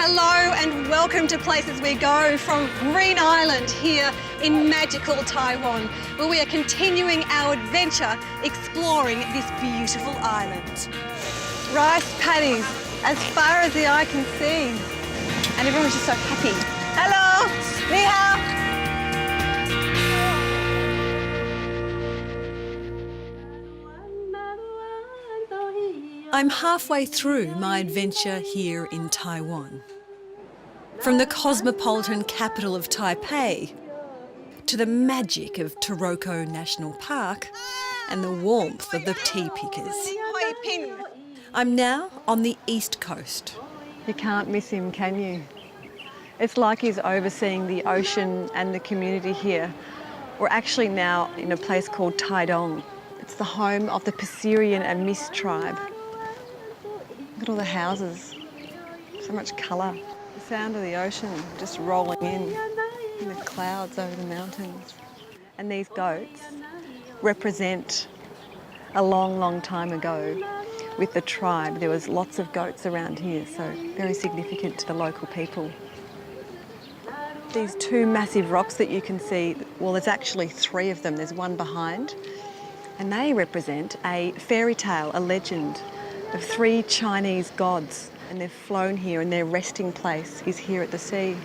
Hello and welcome to Places We Go from Green Island here in magical Taiwan, where we are continuing our adventure exploring this beautiful island. Rice paddies as far as the eye can see. And everyone's just so happy. Hello, ni hao. I'm halfway through my adventure here in Taiwan. From the cosmopolitan capital of Taipei to the magic of Taroko National Park and the warmth of the tea pickers. I'm now on the east coast. You can't miss him, can you? It's like he's overseeing the ocean and the community here. We're actually now in a place called Taidong. It's the home of the Pasirian and Mist tribe. Look at all the houses, so much colour. The sound of the ocean just rolling in and the clouds over the mountains. And these goats represent a long, long time ago with the tribe. There was lots of goats around here, so very significant to the local people. These two massive rocks that you can see, well, there's actually three of them. There's one behind, and they represent a fairy tale, a legend of three Chinese gods, and they've flown here and their resting place is here at the sea.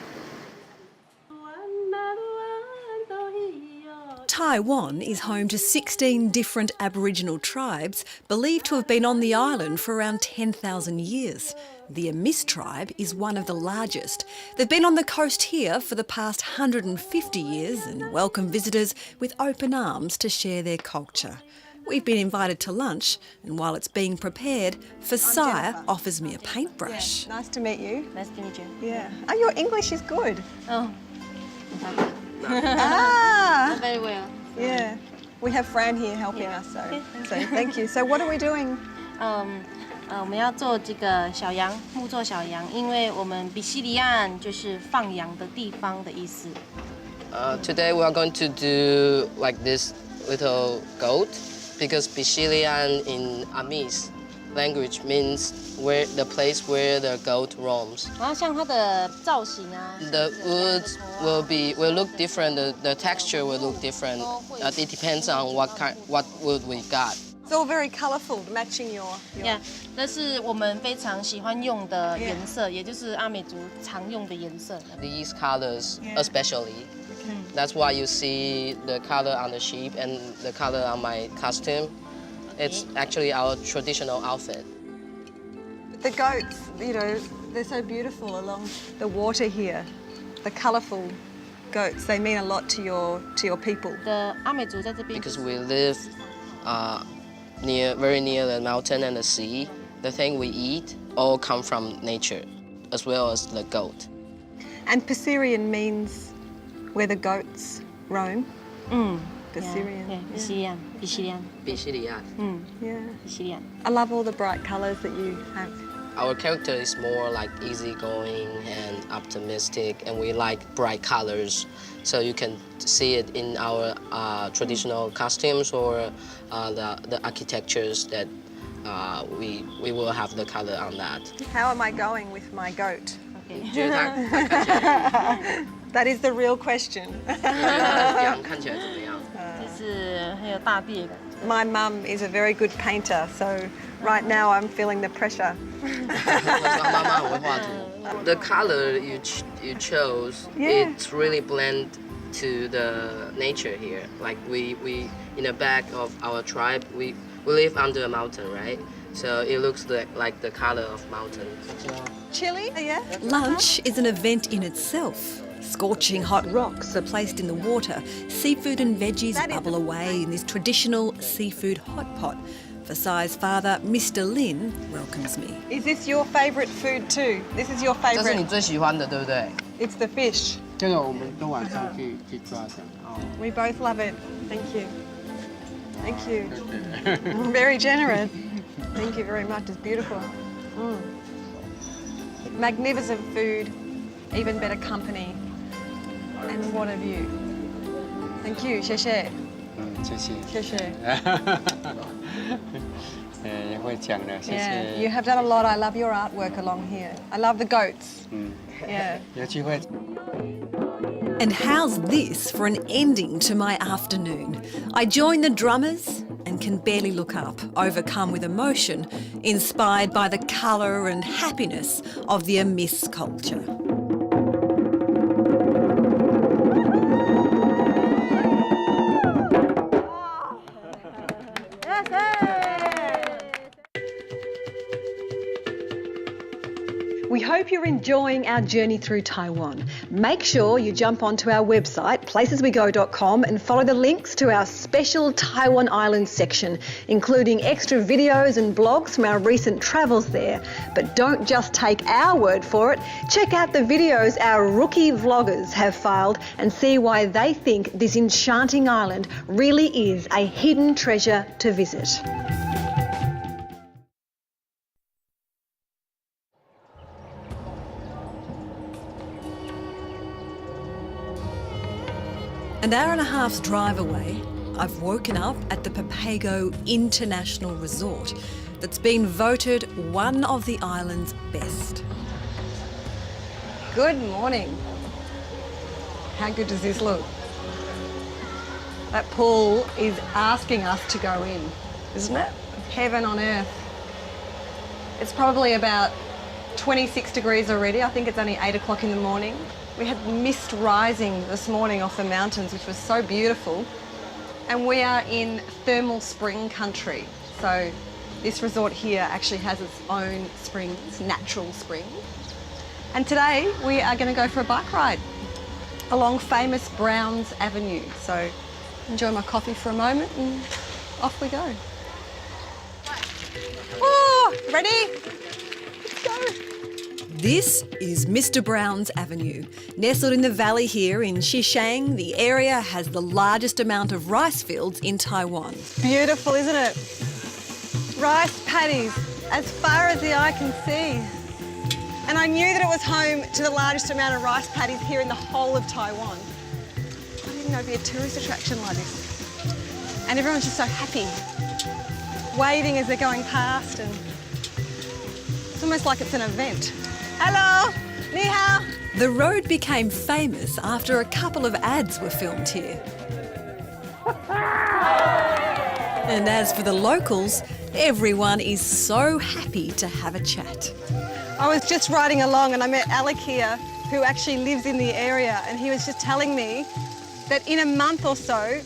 Taiwan is home to 16 different Aboriginal tribes believed to have been on the island for around 10,000 years. The Mist tribe is one of the largest. They've been on the coast here for the past 150 years and welcome visitors with open arms to share their culture. We've been invited to lunch, and while it's being prepared, Fasaya offers me a paintbrush. Yeah. Nice to meet you. Nice to meet you. Yeah. Oh, your English is good. Oh. Ah! Very well. Yeah. We have Fran here helping us, so thank you. So what are we doing? 我们要做这个小羊，木做小羊，因为我们比西里岸就是放羊的地方的意思。Today we are going to do like this little goat, because Bisilian in Amis language means where the place where the goat roams. 然后像它的造型啊 The woods will look different. The texture will look different. It depends on what wood we got. It's all very colourful, matching your... Yeah， 这是我们非常喜欢用的颜色，也就是阿美族常用的颜色。These colors especially. That's why you see the color on the sheep and the color on my costume. It's actually our traditional outfit. The goats, you know, they're so beautiful along the water here. The colourful goats, they mean a lot to your people. 的阿美族在这边 Because we live very near the mountain and the sea. The thing we eat all come from nature, as well as the goat. And Pasirian means where the goats roam. Pasirian. Yeah, 比西里岸，比西里岸。比西里岸。Yeah. 比西里岸。 I love all the bright colours that you have. Our character is more like easygoing and optimistic, and we like bright colors. So you can see it in our traditional costumes or the architectures that we will have the color on that. How am I going with my goat? Okay. 觉得它看起来 That is the real question. 羊看起来怎么样？就是很有大地的感觉。 My mum is a very good painter, so right now I'm feeling the pressure. 妈妈很会画图。The color you chose, it's really blend to the nature here. Like we in the back of our tribe, we live under a mountain, right? So it looks like the color of mountains. Chili? Yeah. Lunch is an event in itself. Scorching hot rocks are placed in the water. Seafood and veggies bubble away in this traditional seafood hot pot. Fasai's father, Mr. Lin, welcomes me. Is this your favourite food too? This is your 这是你 favourite? 最喜欢的，对不对？ It's the fish. 这个我们都晚上去抓的。哦。 We both love it. Thank you. Thank you. Very generous. Thank you very much. It's beautiful. Magnificent food, even better company. And what a view. Thank you. 谢谢。谢谢。谢谢。也会讲的，谢 Yeah, 谢。 you have done a lot. I love your artwork along here. I love the goats. Yeah. 有机会。 And how's this for an ending to my afternoon? I join the drummers and can barely look up, overcome with emotion, inspired by the colour and happiness of the Amis culture. We hope you're enjoying our journey through Taiwan. Make sure you jump onto our website, placeswego.com, and follow the links to our special Taiwan Islands section, including extra videos and blogs from our recent travels there. But don't just take our word for it. Check out the videos our rookie vloggers have filed and see why they think this enchanting island really is a hidden treasure to visit. An hour and a half's drive away, I've woken up at the Papago International Resort that's been voted one of the island's best. Good morning. How good does this look? That pool is asking us to go in, isn't it? Heaven on earth. It's probably about 26 degrees already. I think it's only 8 o'clock in the morning. We had mist rising this morning off the mountains, which was so beautiful. And we are in thermal spring country. So this resort here actually has its own springs, natural springs. And today we are going to go for a bike ride along famous Browns Avenue. So enjoy my coffee for a moment and off we go. Oh, ready? Let's go. This is Mr. Brown's Avenue. Nestled in the valley here in Xishang, the area has the largest amount of rice fields in Taiwan. Beautiful, isn't it? Rice paddies as far as the eye can see. And I knew that it was home to the largest amount of rice paddies here in the whole of Taiwan. I didn't know it'd be a tourist attraction like this. And everyone's just so happy, waving as they're going past, and it's almost like it's an event. Hello, ni hao. The road became famous after a couple of ads were filmed here. And as for the locals, everyone is so happy to have a chat. I was just riding along and I met Alec here, who actually lives in the area, and he was just telling me that in a month or so,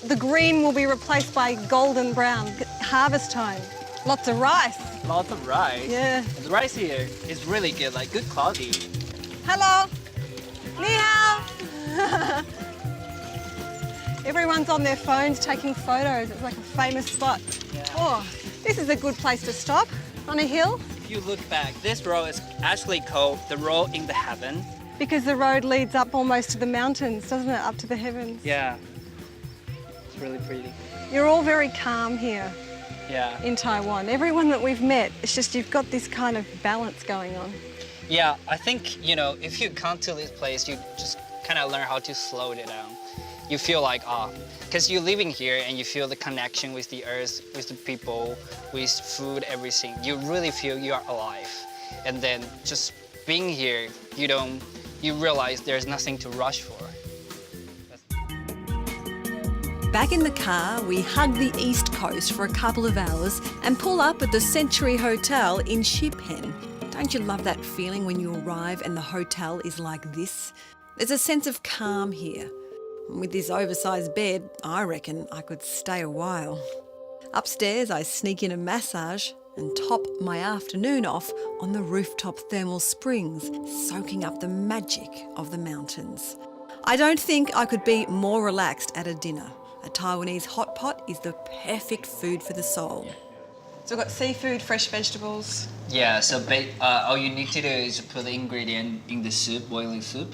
the green will be replaced by golden brown, harvest time. Lots of rice. Lots of rice. Yeah. The rice here is really good, like good quality. Hello. Ni hao. Everyone's on their phones taking photos. It's like a famous spot. Yeah. Oh, this is a good place to stop on a hill. If you look back, this road is actually called the road in the heaven. Because the road leads up almost to the mountains, doesn't it? Up to the heavens. Yeah. It's really pretty. You're all very calm here. Yeah. In Taiwan. Everyone that we've met, it's just you've got this kind of balance going on. Yeah, I think, you know, if you come to this place, you just kind of learn how to slow it down. You feel like, because you're living here and you feel the connection with the earth, with the people, with food, everything. You really feel you are alive. And then just being here, you realize there's nothing to rush for. Back in the car, we hug the east coast for a couple of hours and pull up at the Century Hotel in Xipen. Don't you love that feeling when you arrive and the hotel is like this? There's a sense of calm here. With this oversized bed, I reckon I could stay a while. Upstairs, I sneak in a massage and top my afternoon off on the rooftop thermal springs, soaking up the magic of the mountains. I don't think I could be more relaxed at a dinner. A Taiwanese hot pot is the perfect food for the soul. So we've got seafood, fresh vegetables. Yeah, so all you need to do is put the ingredient in the soup, boiling soup.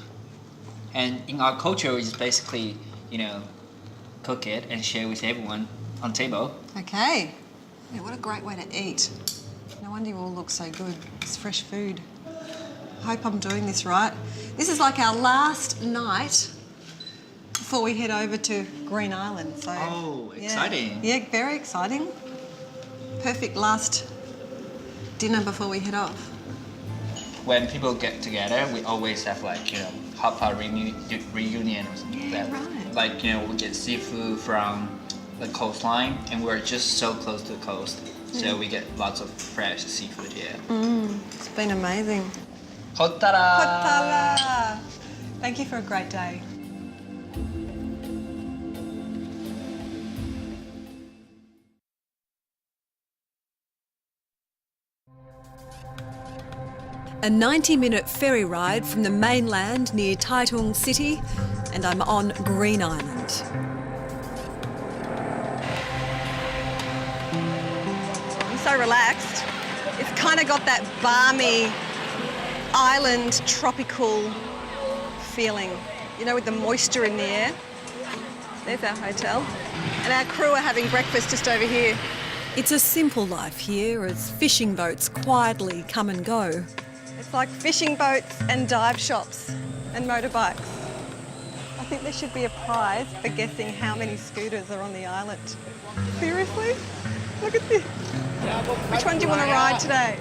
And in our culture, we just basically, cook it and share with everyone on table. Okay. Yeah, what a great way to eat. No wonder you all look so good. It's fresh food. I hope I'm doing this right. This is like our last night before we head over to Green Island. So, Oh, exciting. Yeah, very exciting. perfect last dinner before we head off? When people get together, we always have like, you know, hot pot reunion or something like that. Right. Like, you know, we get seafood from the coastline, and we're just so close to the coast. So we get lots of fresh seafood here. It's been amazing. Hotara! Hotala! Thank you for a great day. A 90-minute ferry ride from the mainland near Taitung City, and I'm on Green Island. I'm so relaxed. It's kind of got that balmy island tropical feeling, you know, with the moisture in the air. There's our hotel. And our crew are having breakfast just over here. It's a simple life here as fishing boats quietly come and go. It's like fishing boats and dive shops and motorbikes. I think there should be a prize for guessing how many scooters are on the island. Seriously? Look at this. Which one do you want to ride today?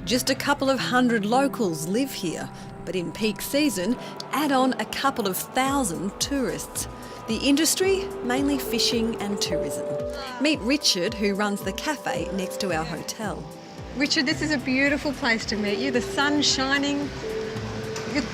Just a couple of hundred locals live here, but in peak season, add on a couple of thousand tourists. The industry, mainly fishing and tourism. Meet Richard, who runs the cafe next to our hotel. Richard, this is a beautiful place to meet you. The sun's shining.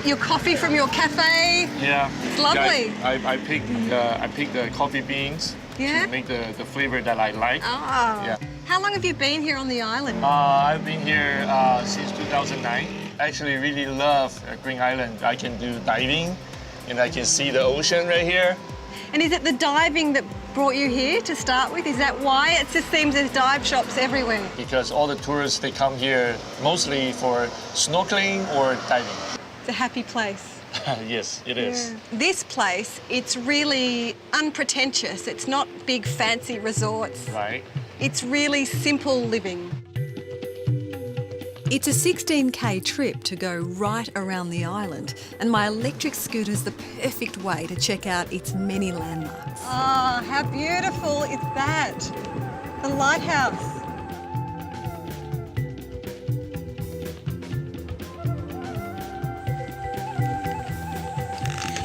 Your coffee from your cafe. Yeah. It's lovely. I picked the coffee beans Yeah? to make the flavor that I like. Oh. Yeah. How long have you been here on the island? I've been here since 2009. I actually really love Green Island. I can do diving and I can see the ocean right here. And is it the diving that brought you here to start with? Is that why? It just seems there's dive shops everywhere. Because all the tourists, they come here mostly for snorkeling or diving. It's a happy place. Yes, it is. Yeah. This place, it's really unpretentious. It's not big fancy resorts. Right. It's really simple living. It's a 16k trip to go right around the island, and my electric scooter's the perfect way to check out its many landmarks. Oh, how beautiful is that? The lighthouse.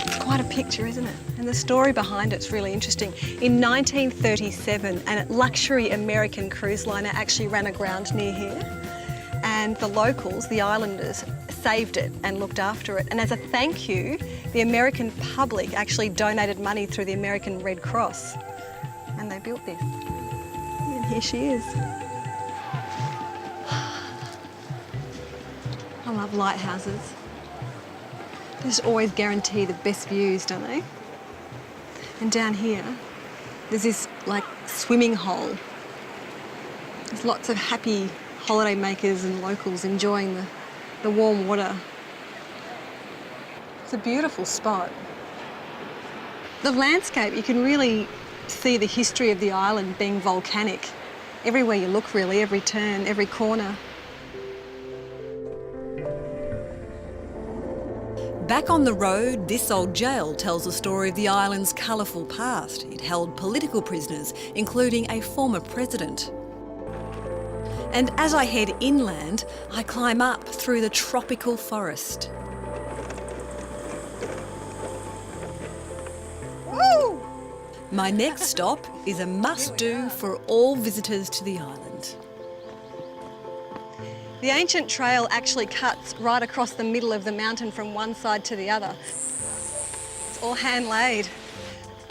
It's quite a picture, isn't it? And the story behind it's really interesting. In 1937, a luxury American cruise liner actually ran aground near here. And the locals, the islanders, saved it and looked after it. And as a thank you, the American public actually donated money through the American Red Cross. And they built this. And here she is. I love lighthouses. They just always guarantee the best views, don't they? And down here, there's this like swimming hole. There's lots of happy holiday makers and locals enjoying the warm water. It's a beautiful spot. The landscape, you can really see the history of the island being volcanic. Everywhere you look really, every turn, every corner. Back on the road, this old jail tells the story of the island's colourful past. It held political prisoners, including a former president. And as I head inland, I climb up through the tropical forest. Woo! My next stop is a must-do for all visitors to the island. The ancient trail actually cuts right across the middle of the mountain from one side to the other. It's all hand-laid.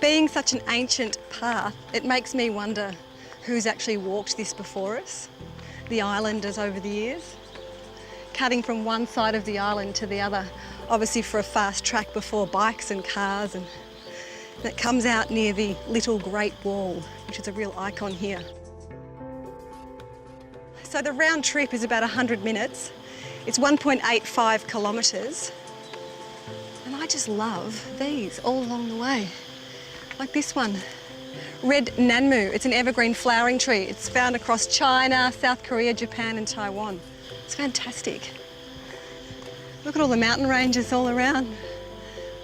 Being such an ancient path, it makes me wonder who's actually walked this before us. The islanders over the years, cutting from one side of the island to the other, obviously for a fast track before bikes and cars, and it comes out near the Little Great Wall, which is a real icon here. So the round trip is about 100 minutes. It's 1.85 kilometres. And I just love these all along the way, like this one. Red nanmu, it's an evergreen flowering tree. It's found across China, South Korea, Japan and Taiwan. It's fantastic. Look at all the mountain ranges all around.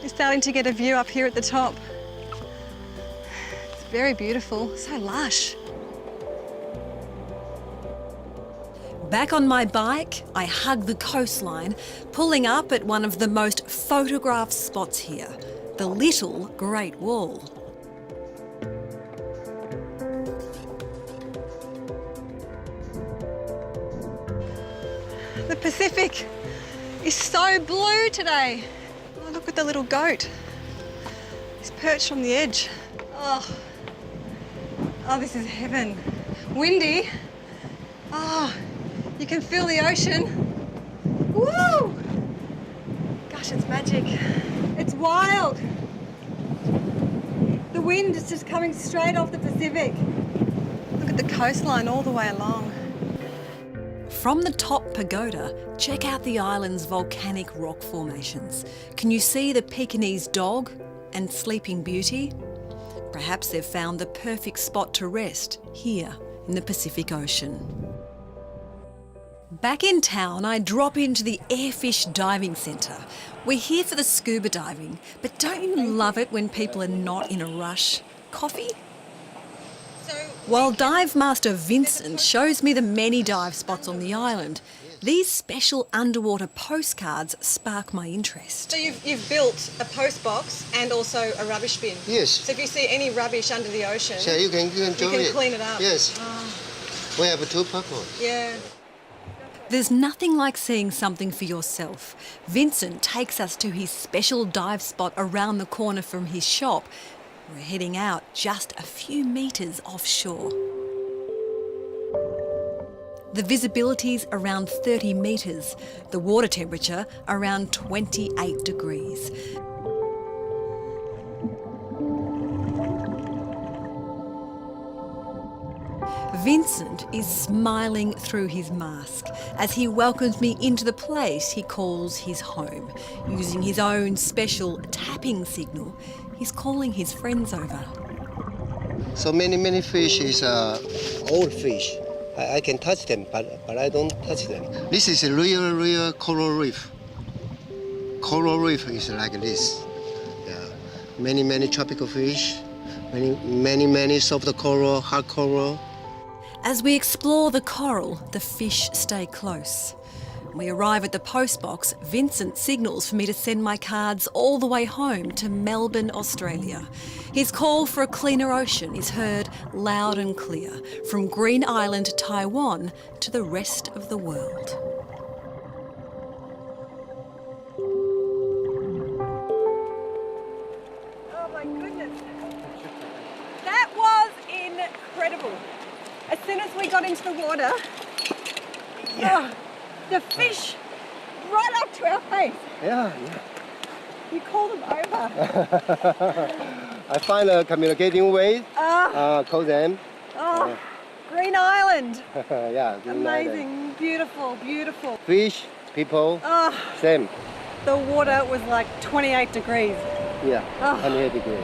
You're starting to get a view up here at the top. It's very beautiful, so lush. Back on my bike, I hug the coastline, pulling up at one of the most photographed spots here, the Little Great Wall. The Pacific is so blue today. Oh, look at the little goat. He's perched on the edge. Oh, this is heaven. Windy. Oh, you can feel the ocean. Woo! Gosh, it's magic. It's wild. The wind is just coming straight off the Pacific. Look at the coastline all the way along. From the top pagoda, check out the island's volcanic rock formations. Can you see the Pekingese dog and Sleeping Beauty? Perhaps they've found the perfect spot to rest here in the Pacific Ocean. Back in town, I drop into the Airfish Diving Centre. We're here for the scuba diving, but don't you love it when people are not in a rush? Coffee? While Dive Master Vincent shows me the many dive spots on the island, these special underwater postcards spark my interest. So you've built a post box and also a rubbish bin? Yes. So if you see any rubbish under the ocean, So you can clean it up? Yes. We have two purposes. Yeah. There's nothing like seeing something for yourself. Vincent takes us to his special dive spot around the corner from his shop. We're heading out just a few metres offshore. The visibility's around 30 metres, the water temperature around 28 degrees. Vincent is smiling through his mask as he welcomes me into the place he calls his home. Using his own special tapping signal, he's calling his friends over. So many fish is old fish. I can touch them, but I don't touch them. This is a real coral reef. Coral reef is like this. Yeah, many tropical fish, many soft coral, hard coral. As we explore the coral, the fish stay close. When we arrive at the postbox, Vincent signals for me to send my cards all the way home to Melbourne, Australia. His call for a cleaner ocean is heard loud and clear from Green Island, Taiwan to the rest of the world. Oh my goodness. That was incredible. As soon as we got into the water, the fish right up to our face. Yeah. You call them over. I find a communicating way. Call them. Green Island. Yeah. Green Amazing, Island. beautiful. Fish, people, same. The water was like 28 degrees. Yeah, 28 degrees.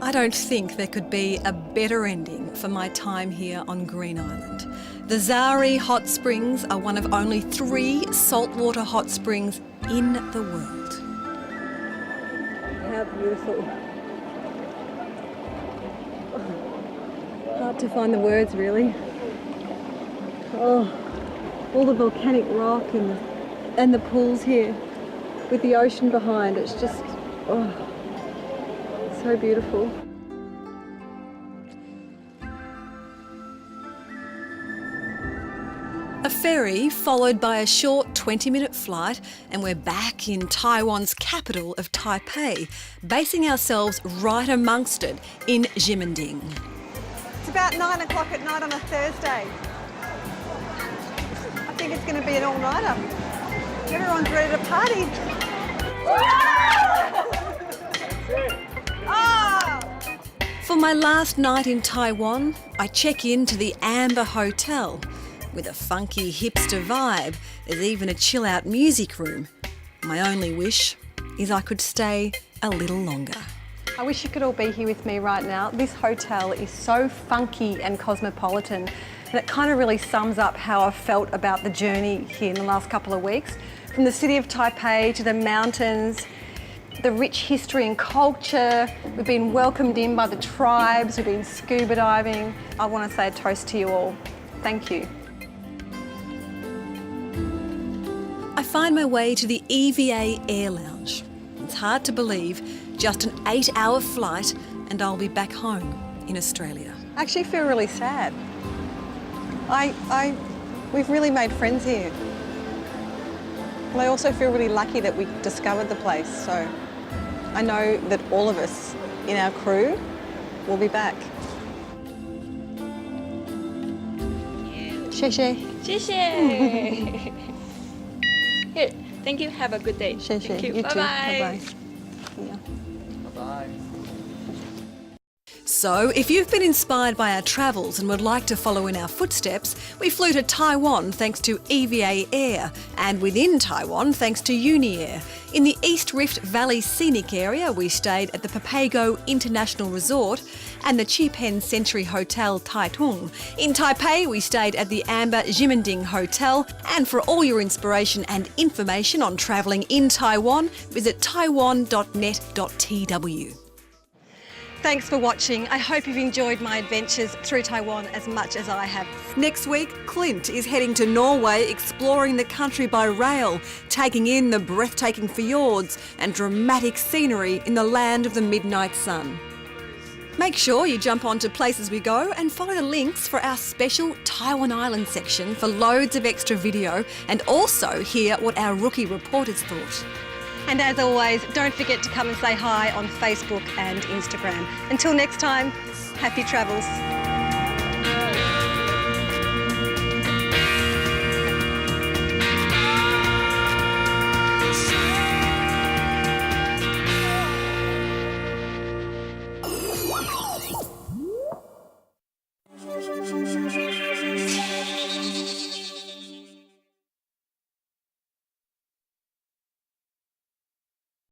I don't think there could be a better ending for my time here on Green Island. The Zari Hot Springs are one of only 3 saltwater hot springs in the world. How beautiful. Hard to find the words, really. Oh, all the volcanic rock and the pools here with the ocean behind. It's just, so beautiful. A ferry followed by a short 20-minute flight and we're back in Taiwan's capital of Taipei, basing ourselves right amongst it in Ximending. It's about 9 o'clock at night on a Thursday. I think it's going to be an all-nighter. Everyone's ready to party. For my last night in Taiwan, I check into the Amber Hotel. With a funky hipster vibe, there's even a chill-out music room. My only wish is I could stay a little longer. I wish you could all be here with me right now. This hotel is so funky and cosmopolitan, and it kind of really sums up how I've felt about the journey here in the last couple of weeks. From the city of Taipei to the mountains, the rich history and culture. We've been welcomed in by the tribes, we've been scuba diving. I want to say a toast to you all. Thank you. I find my way to the EVA Air Lounge. It's hard to believe, just an 8-hour flight and I'll be back home in Australia. I actually feel really sad. We've really made friends here. And I also feel really lucky that we discovered the place, so I know that all of us in our crew will be back. 谢谢。谢谢。Here, thank you. Have a good day. 谢谢。 Thank you. You Bye too. bye. Bye-bye. Yeah. Bye-bye. So, if you've been inspired by our travels and would like to follow in our footsteps, we flew to Taiwan thanks to EVA Air, and within Taiwan thanks to Uniair. In the East Rift Valley Scenic Area, we stayed at the Papago International Resort and the Qipen Century Hotel Taitung. In Taipei, we stayed at the Amber Jimending Hotel. And for all your inspiration and information on travelling in Taiwan, visit taiwan.net.tw. Thanks for watching. I hope you've enjoyed my adventures through Taiwan as much as I have. Next week, Clint is heading to Norway, exploring the country by rail, taking in the breathtaking fjords and dramatic scenery in the land of the midnight sun. Make sure you jump onto Places We Go and follow the links for our special Taiwan Island section for loads of extra video and also hear what our rookie reporters thought. And as always, don't forget to come and say hi on Facebook and Instagram. Until next time, happy travels.